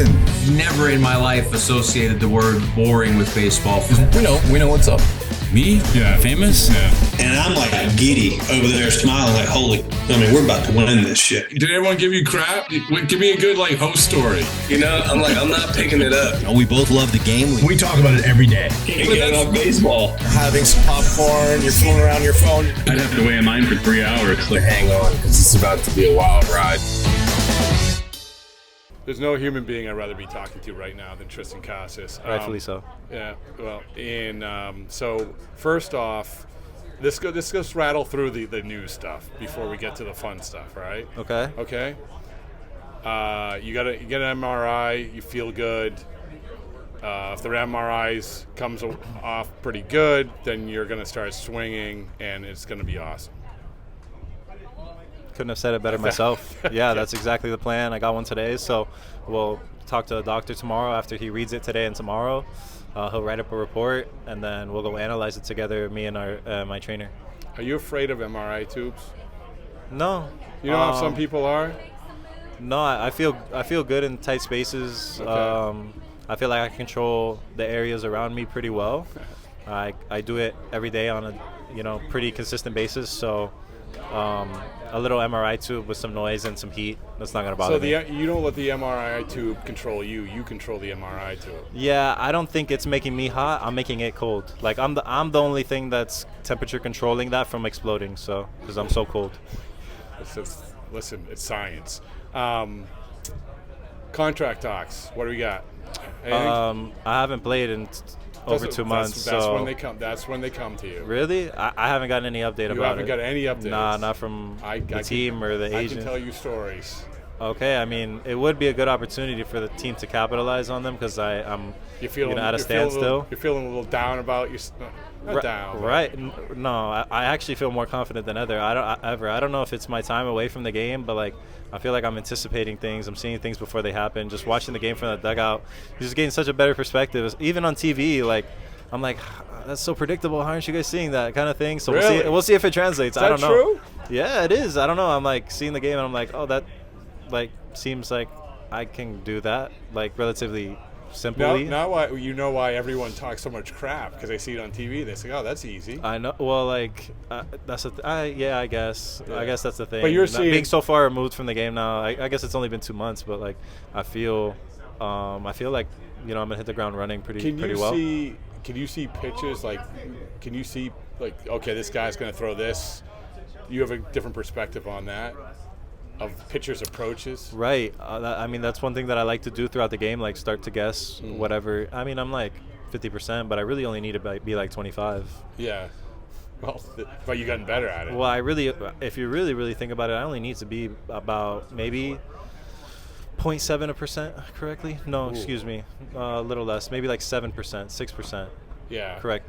Listen, Never in my life associated the word boring with baseball. we know what's up. Me? Yeah. Famous? Yeah. And I'm like giddy over there smiling like, we're about to win this shit. Did everyone give you crap? Give me a good host story. I'm not picking it up. We both love the game. We talk about it every day. Can't get enough baseball. Having some popcorn, you're fooling around your phone. I'd have to wait in line for 3 hours. Hang on, because it's about to be a wild ride. There's no human being I'd rather be talking to right now than Triston Casas. Rightfully so. Yeah, well, so first off, let's just rattle through the news stuff before we get to the fun stuff, right? Okay. Okay. You get an MRI, you feel good. If the MRI comes off pretty good, then you're going to start swinging, and it's going to be awesome. Couldn't have said it better myself. Yeah, that's exactly the plan. I got one today, so we'll talk to the doctor tomorrow after he reads it today and tomorrow. He'll write up a report, and then we'll go analyze it together, me and my trainer. Are you afraid of MRI tubes? No. You know how some people are? No, I feel good in tight spaces. Okay. I feel like I control the areas around me pretty well. I do it every day on a pretty consistent basis, so a little MRI tube with some noise and some heat, that's not going to bother me. So you don't let the MRI tube control you. You control the MRI tube. Yeah, I don't think it's making me hot. I'm making it cold. Like I'm the only thing that's temperature controlling that from exploding. So because I'm so cold. Listen, it's science. Contract talks. What do we got? I haven't played in over 2 months. That's so when they come. That's when they come to you. Really? I haven't gotten any update about it. You haven't got any updates? Nah, not from the team or the agent. I can tell you stories. Okay, I mean, it would be a good opportunity for the team to capitalize on them because I'm at a standstill. You're feeling a little down about your down. Right. No, I actually feel more confident than ever. I don't know if it's my time away from the game, but I feel like I'm anticipating things. I'm seeing things before they happen. Just watching the game from the dugout, just getting such a better perspective. Even on TV, I'm like, that's so predictable. How aren't you guys seeing that kind of thing? So really? we'll see if it translates. Is I don't that know. True? Yeah, it is. I don't know. I'm seeing the game and I'm like, oh, that seems like I can do that relatively simply. Now you know why everyone talks so much crap, because they see it on TV. They say, "Oh, that's easy." I know. Well, that's I guess. Yeah. I guess that's the thing. But you're being so far removed from the game now. I guess it's only been 2 months, but I feel like I'm gonna hit the ground running pretty well. Can you see pitches? Can you see okay, this guy's gonna throw this? You have a different perspective on that. Of pitchers' approaches, right? That's one thing that I like to do throughout the game, start to guess whatever. I'm 50%, but I really only need to be 25. Yeah, well, but you've gotten better at it. Well, if you really think about it, I only need to be about maybe 0.7% correctly. No, excuse me, a little less, maybe 7%, 6%. Yeah, correct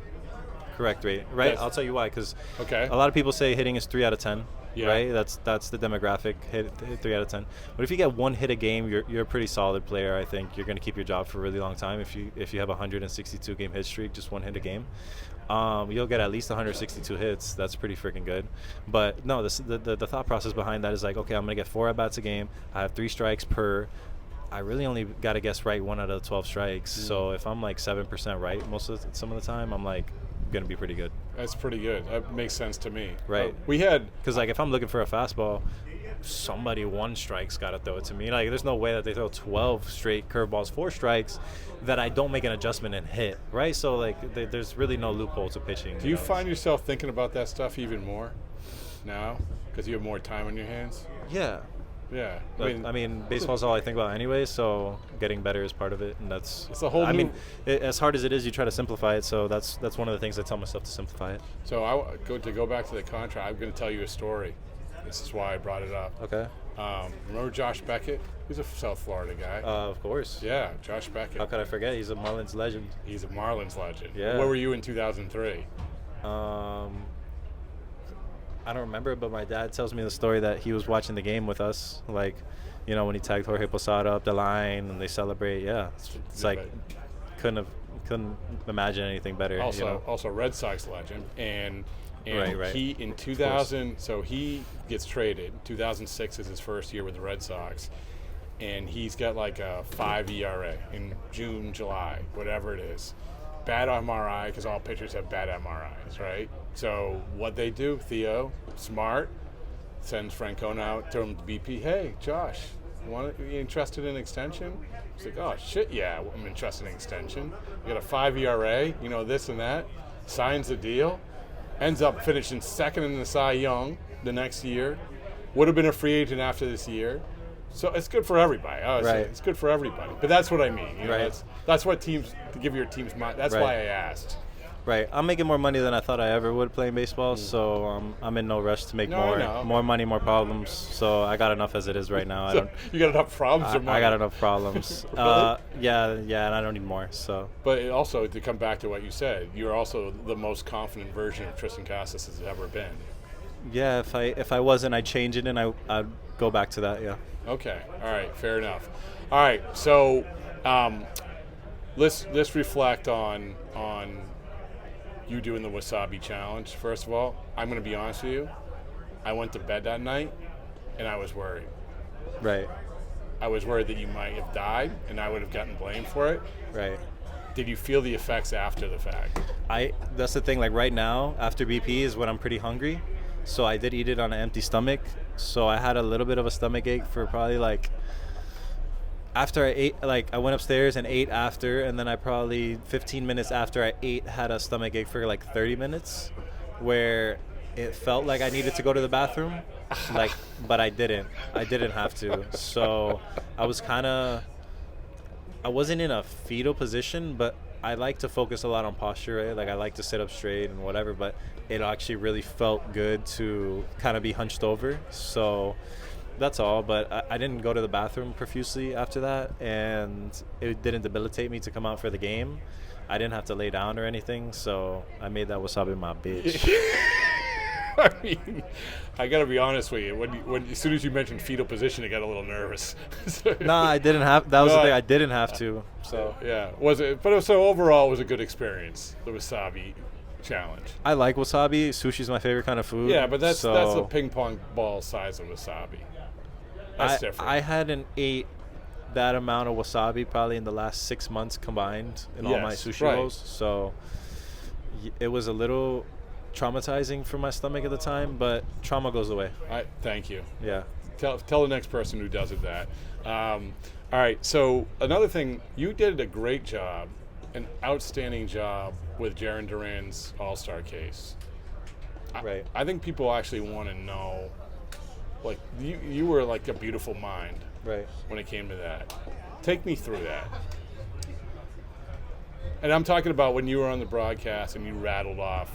rate, right? Yes. I'll tell you why, because a lot of people say hitting is 3 out of 10. Yeah. Right, that's the demographic. Hit 3 out of 10. But if you get one hit a game, you're a pretty solid player. I think you're going to keep your job for a really long time. If you have a 162 game hit streak, just one hit a game, you'll get at least 162 hits. That's pretty freaking good. But no, the thought process behind that is okay, I'm going to get 4 at bats a game. I have 3 strikes per. I really only got to guess right 1 out of the 12 strikes. So if I'm 7% right some of the time, I'm going to be pretty good. That's pretty good. That makes sense to me. Right. We had because if I'm looking for a fastball, somebody 1 strike's got to throw it to me. There's no way that they throw 12 straight curveballs, 4 strikes, that I don't make an adjustment and hit. Right. So there's really no loophole to pitching. Do you find yourself thinking about that stuff even more now because you have more time on your hands? Yeah. Yeah, baseball's all I think about anyway. So getting better is part of it, and it's a whole. As hard as it is, you try to simplify it. So that's one of the things I tell myself to simplify it. So to go back to the contract. I'm going to tell you a story. This is why I brought it up. Okay. Remember Josh Beckett? He's a South Florida guy. Of course. Yeah, Josh Beckett. How could I forget? He's a Marlins legend. He's a Marlins legend. Yeah. Where were you in 2003? I don't remember, but my dad tells me the story that he was watching the game with us, when he tagged Jorge Posada up the line and they celebrate. Yeah, it's couldn't imagine anything better. Also Red Sox legend, and right. He in 2000, so he gets traded. 2006 is his first year with the Red Sox, and he's got like a 5 ERA in June, July, whatever it is. Bad MRI, because all pitchers have bad MRIs, right? So what they do, Theo, smart, sends Francona out to him to BP. Hey, Josh, you interested in extension? He's like, oh, shit, yeah, I'm interested in extension. You got a 5 ERA, this and that. Signs the deal. Ends up finishing second in the Cy Young the next year. Would have been a free agent after this year. So it's good for everybody. It's good for everybody. But that's what I mean. That's what teams, to give your teams mind. That's why I asked. Right. I'm making more money than I thought I ever would playing baseball, so I'm in no rush to make more money, more problems. So I got enough as it is right now. So you got enough problems or money? I got enough problems. Really? Yeah, and I don't need more. So. But also, to come back to what you said, you're also the most confident version of Triston Casas has ever been. Yeah, if I wasn't, I'd change it and I'd go back to that. Yeah. Okay. All right. Fair enough. All right. So let's reflect on you doing the Wasabi challenge. First of all, I'm going to be honest with you. I went to bed that night and I was worried. Right. I was worried that you might have died and I would have gotten blamed for it. Right. Did you feel the effects after the fact? That's the thing. Like right now, after BP is when I'm pretty hungry. So I did eat it on an empty stomach. So I had a little bit of a stomach ache for probably like after I ate, like I went upstairs and ate after, and then I probably 15 minutes after I ate had a stomach ache for like 30 minutes where it felt like I needed to go to the bathroom, but I didn't have to. So I wasn't in a fetal position, but I like to focus a lot on posture, right? Like I like to sit up straight and whatever, but it actually really felt good to kind of be hunched over. So that's all. But I didn't go to the bathroom profusely after that, and it didn't debilitate me to come out for the game. I didn't have to lay down or anything, so I made that wasabi my bitch. I mean, I gotta be honest with you. When as soon as you mentioned fetal position, I got a little nervous. Nah, I didn't have. That was the thing. I didn't have to. So yeah, was it? But so overall, it was a good experience. The wasabi challenge. I like wasabi. Sushi's my favorite kind of food. Yeah, but that's a ping pong ball size of wasabi. That's different. I hadn't ate that amount of wasabi probably in the last 6 months combined in all my sushi rolls. So it was a little traumatizing for my stomach at the time, but trauma goes away. Thank you. Yeah. Tell the next person who does it that. All right. So another thing, you did a great job, an outstanding job with Jarren Duran's All-Star case. Right. I think people actually want to know, like you were like a beautiful mind. Right. When it came to that. Take me through that. And I'm talking about when you were on the broadcast and you rattled off.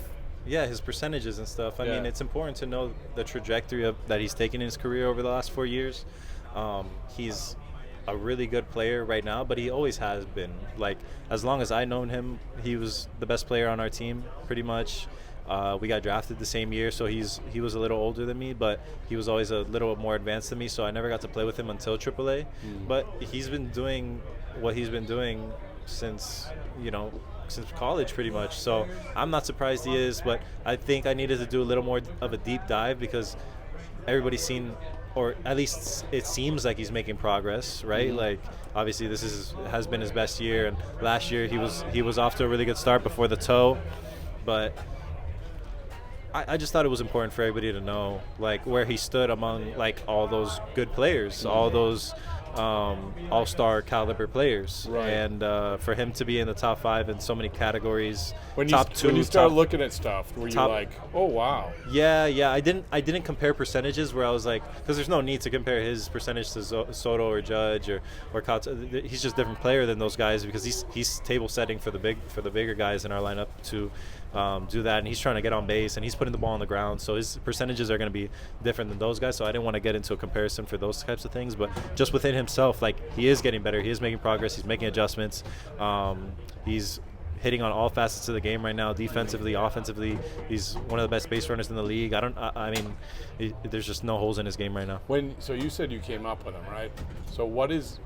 Yeah, his percentages and stuff. I mean, it's important to know the trajectory that he's taken in his career over the last 4 years. He's a really good player right now, but he always has been. Like, as long as I've known him, he was the best player on our team, pretty much. We got drafted the same year, so he was a little older than me, but he was always a little more advanced than me, so I never got to play with him until AAA. But he's been doing what he's been doing since college pretty much. So I'm not surprised he is, but I think I needed to do a little more of a deep dive because everybody's seen, or at least it seems like he's making progress, right? Like obviously this has been his best year, and last year he was off to a really good start before the toe, but I just thought it was important for everybody to know like where he stood among like all those good players, all those all-star caliber players, right. And for him to be in the top 5 in so many categories, when you started looking at stuff, were you like, oh wow? Yeah. I didn't compare percentages where I was like, because there's no need to compare his percentage to Soto or Judge or Kata. He's just a different player than those guys because he's table setting for the bigger guys in our lineup to do that, and he's trying to get on base and he's putting the ball on the ground, so his percentages are going to be different than those guys. So I didn't want to get into a comparison for those types of things, but just within himself, like he is getting better, he is making progress, he's making adjustments, he's hitting on all facets of the game right now, defensively, offensively. He's one of the best base runners in the league. There's just no holes in his game right now. So you said you came up with him, right? So what is,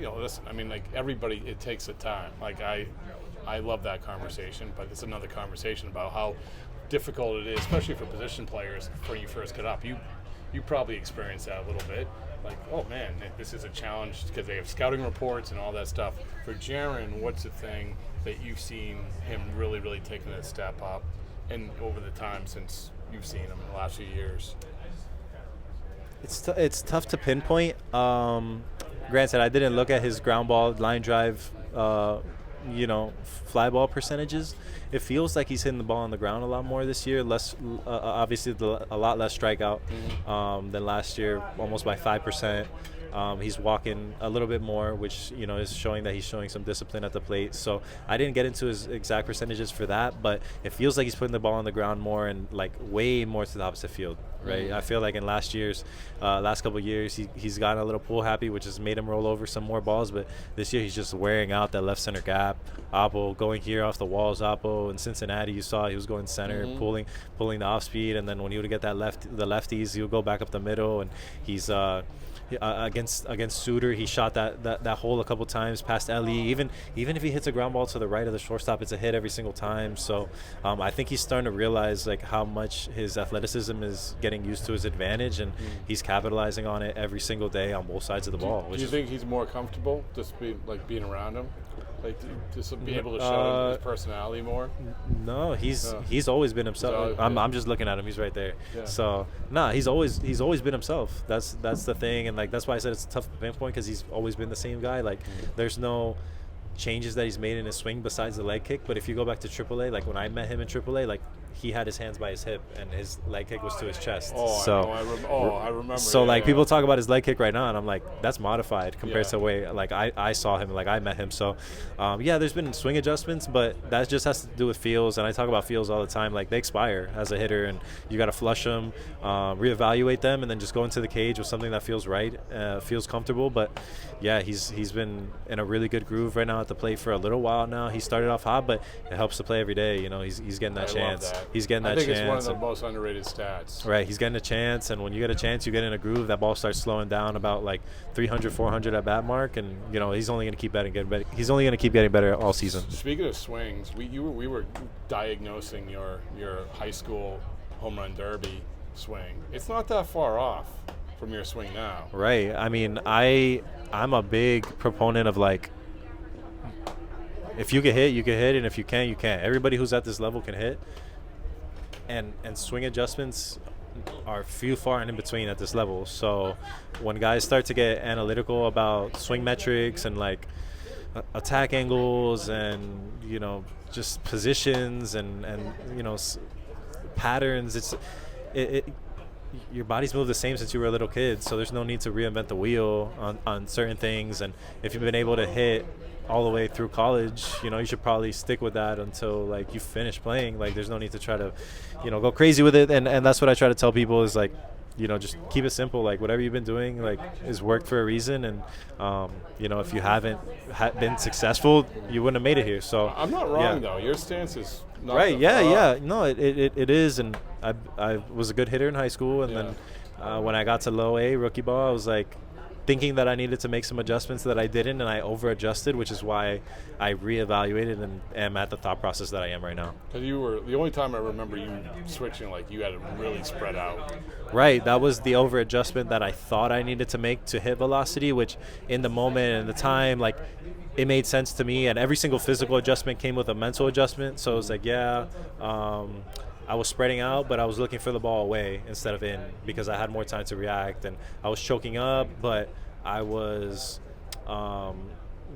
listen, I mean, like everybody, it takes a time. Like I love that conversation, but it's another conversation about how difficult it is, especially for position players, when you first get up. You probably experienced that a little bit. like, oh man, this is a challenge because they have scouting reports and all that stuff. For Jarren, what's the thing that you've seen him really, really taking a step up and over the time since you've seen him in the last few years? It's tough to pinpoint. Granted, I didn't look at his ground ball, line drive, fly ball percentages. It feels like he's hitting the ball on the ground a lot more this year. Less, obviously, a lot less strikeout than last year, almost by 5%. He's walking a little bit more, which is showing that he's showing some discipline at the plate. So I didn't get into his exact percentages for that, but it feels like he's putting the ball on the ground more and like way more to the opposite field, right? I feel like in last couple of years, he's gotten a little pull happy, which has made him roll over some more balls. But this year he's just wearing out that left center gap. Oppo going here off the walls. Oppo in Cincinnati, you saw he was going center, pulling the off speed, and then when he would get the lefties, he would go back up the middle, and he's against Suter, he shot that hole a couple times past Ellie. Even if he hits a ground ball to the right of the shortstop, it's a hit every single time. So I think he's starting to realize like how much his athleticism is getting used to his advantage, and he's capitalizing on it every single day on both sides of the ball. Do you think he's more comfortable just being around him? Like just be able to show his personality more? No, he's always been himself. I'm just looking at him. He's right there. Yeah. So he's always been himself. That's the thing, and like that's why I said it's a tough pinpoint because he's always been the same guy. Like there's no changes that he's made in his swing besides the leg kick. But if you go back to AAA, like when I met him in AAA, like he had his hands by his hip and his leg kick was to his chest. I remember. So people talk about his leg kick right now, and I'm like, that's modified compared to the way like I saw him, like I met him. So there's been swing adjustments, but that just has to do with feels, and I talk about feels all the time. Like they expire as a hitter, and you got to flush them, reevaluate them, and then just go into the cage with something that feels right, feels comfortable. But yeah, he's been in a really good groove right now at the plate for a little while now. He started off hot, but it helps to play every day. He's getting that chance. Love that. He's getting that chance. I think it's one of the most underrated stats. Right, he's getting a chance, and when you get a chance, you get in a groove. That ball starts slowing down about like 300, 400 at bat mark, and he's only going to keep getting better. He's only going to keep getting better all season. Speaking of swings, we were diagnosing your high school home run derby swing. It's not that far off from your swing now. Right. I mean, I'm a big proponent of like, if you can hit, you can hit, and if you can't, you can't. Everybody who's at this level can hit. And swing adjustments are few, far, and in between at this level. So when guys start to get analytical about swing metrics and like attack angles and just positions and patterns, your body's moved the same since you were a little kid. So there's no need to reinvent the wheel on certain things. And if you've been able to hit all the way through college, you should probably stick with that until like you finish playing. Like there's no need to try to go crazy with it, and that's what I try to tell people is like just keep it simple. Like whatever you've been doing like is worked for a reason, and if you haven't been successful, you wouldn't have made it here. So I'm not wrong though. Your stance is not right. No, it is, and I was a good hitter in high school, and then when I got to low A rookie ball, I was like thinking that I needed to make some adjustments that I didn't, and I over-adjusted, which is why I reevaluated and am at the thought process that I am right now. Because you were the only time I remember you switching, like you had it really spread out. Right, that was the over-adjustment that I thought I needed to make to hit velocity, which in the moment and the time, like it made sense to me, and every single physical adjustment came with a mental adjustment. So it was like, I was spreading out, but I was looking for the ball away instead of in because I had more time to react, and I was choking up, but I was,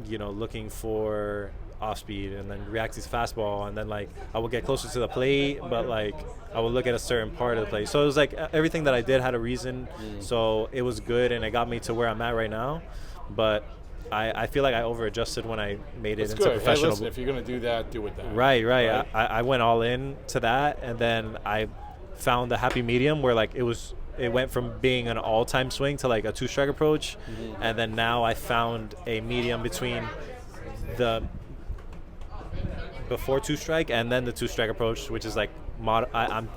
looking for off speed and then reacting to fastball, and then like I would get closer to the plate, but like I would look at a certain part of the plate. So it was like everything that I did had a reason, so it was good, and it got me to where I'm at right now. But I feel like I over-adjusted when I made it into professional. Hey, listen, if you're going to do that, do it that. Right. I went all in to that, and then I found the happy medium where like it went from being an all-time swing to like a two-strike approach, and then now I found a medium between the before two-strike and then the two-strike approach, which is like I'm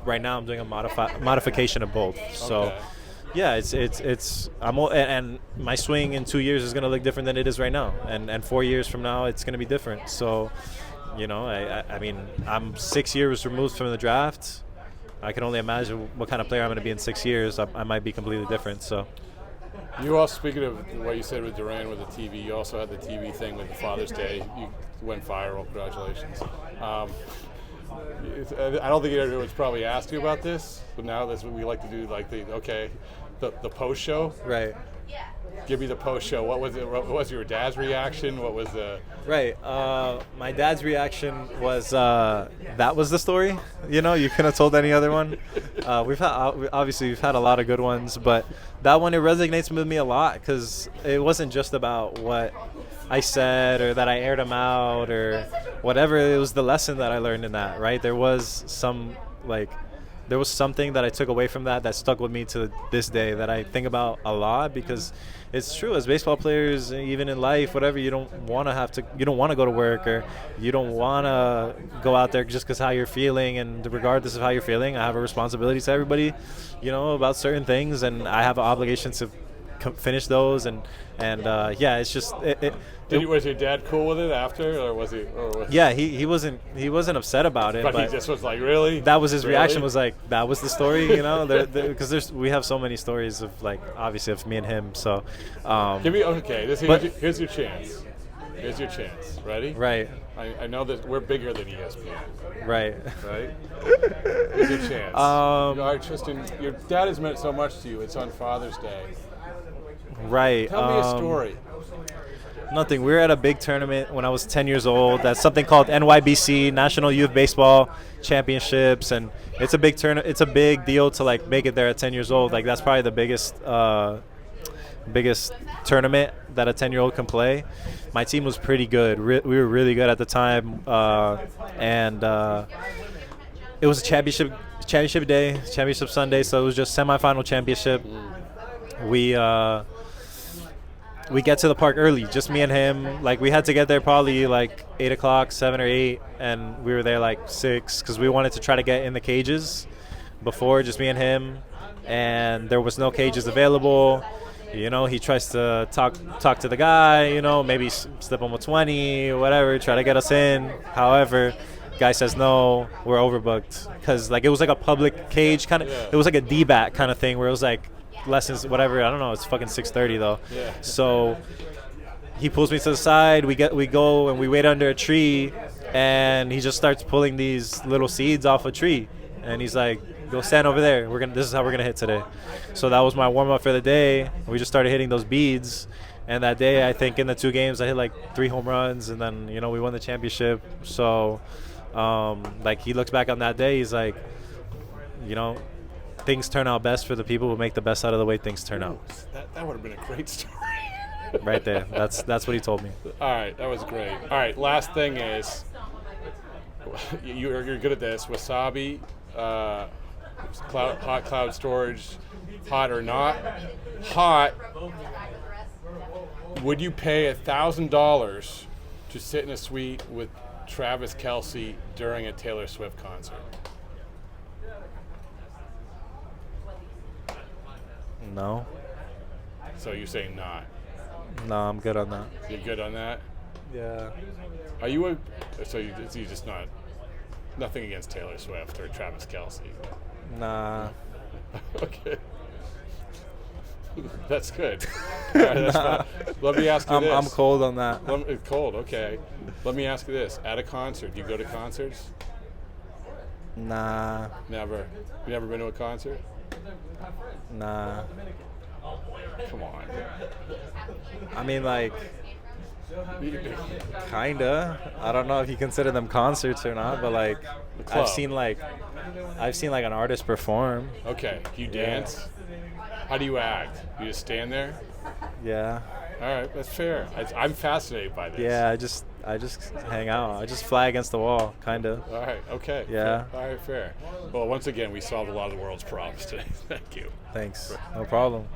doing a modification of both. So. Okay. Yeah, and my swing in 2 years is going to look different than it is right now, and 4 years from now it's going to be different. So, I mean, I'm 6 years removed from the draft. I can only imagine what kind of player I'm going to be in 6 years. I might be completely different. So, You also, speaking of what you said with Duran with the TV, you also had the TV thing with the Father's Day. You went viral. Congratulations. I don't think anyone's probably asked you about this, but now that's what we like to do. Like the post show. Right. Give me the post show. What was it? What was your dad's reaction? What was the? Right. My dad's reaction was that was the story. You know, you couldn't have told any other one. We've had a lot of good ones, but that one, it resonates with me a lot because it wasn't just about what I said or that I aired them out or whatever. It was the lesson that I learned in that. Right. There was something that I took away from that stuck with me to this day that I think about a lot because it's true. As baseball players, even in life, whatever, you don't want to go to work or you don't want to go out there just because how you're feeling. And regardless of how you're feeling, I have a responsibility to everybody, you know, about certain things, and I have an obligation to finish those. And it's just Was your dad cool with it after, or was he? Yeah, he wasn't upset about it. But he just was like, really? That was his reaction. Was like, that was the story, you know? Because we have so many stories of, like, obviously of me and him. So, here's your chance. Here's your chance. Ready? Right. I know that we're bigger than ESPN. Right. Right. Here's your chance. All right, Triston, your dad has meant so much to you. It's on Father's Day. Right. Tell me a story. Nothing. We were at a big tournament when I was 10 years old. That's something called NYBC, National Youth Baseball Championships, and it's a big It's a big deal to, like, make it there at 10 years old. Like, that's probably the biggest tournament that a 10-year-old can play. My team was pretty good. We were really good at the time, and it was a championship day, championship Sunday. So it was just semifinal championship. We get to the park early, just me and him. Like, we had to get there probably like 8 o'clock, 7 or 8, and we were there like 6 because we wanted to try to get in the cages before, just me and him. And there was no cages available. You know, he tries to talk to the guy, you know, maybe slip him a 20, whatever, try to get us in. However, guy says no, we're overbooked because, like, it was like a public cage kind of. Yeah. It was like a D-bat kind of thing where it was like lessons, whatever. I don't know. It's fucking 6:30 though. Yeah. So he pulls me to the side. We go and we wait under a tree, and he just starts pulling these little seeds off a tree, and he's like, "Go stand over there. This is how we're gonna hit today." So that was my warm up for the day. We just started hitting those beads, and that day I think in the 2 games I hit like 3 home runs, and then, you know, we won the championship. So like, he looks back on that day, he's like, you know, things turn out best for the people who make the best out of the way things turn out. That would have been a great story. Right there. That's what he told me. All right, that was great. All right, last thing is, you're good at this. Wasabi, hot cloud storage, hot or not hot. Would you pay $1,000 to sit in a suite with Travis Kelce during a Taylor Swift concert? No. So you're saying not? No, I'm good on that. You're good on that? Yeah. Are you so you're just not, nothing against Taylor Swift or Travis Kelce? Nah. Okay. That's good. All right, that's fine. Let me ask you this. I'm cold on that. It's cold, okay. Let me ask you this. At a concert, do you go to concerts? Nah. Never. You never been to a concert? Nah. Come on. I mean, like, kinda. I don't know if you consider them concerts or not, but, like, I've seen like an artist perform. Okay. Do you dance? How do you act? You just stand there? Yeah. All right, that's fair. I'm fascinated by this. Yeah, I just hang out. I just fly against the wall, kind of. All right, okay. Yeah. All right, fair. Well, once again, we solved a lot of the world's problems today. Thank you. Thanks. No problem.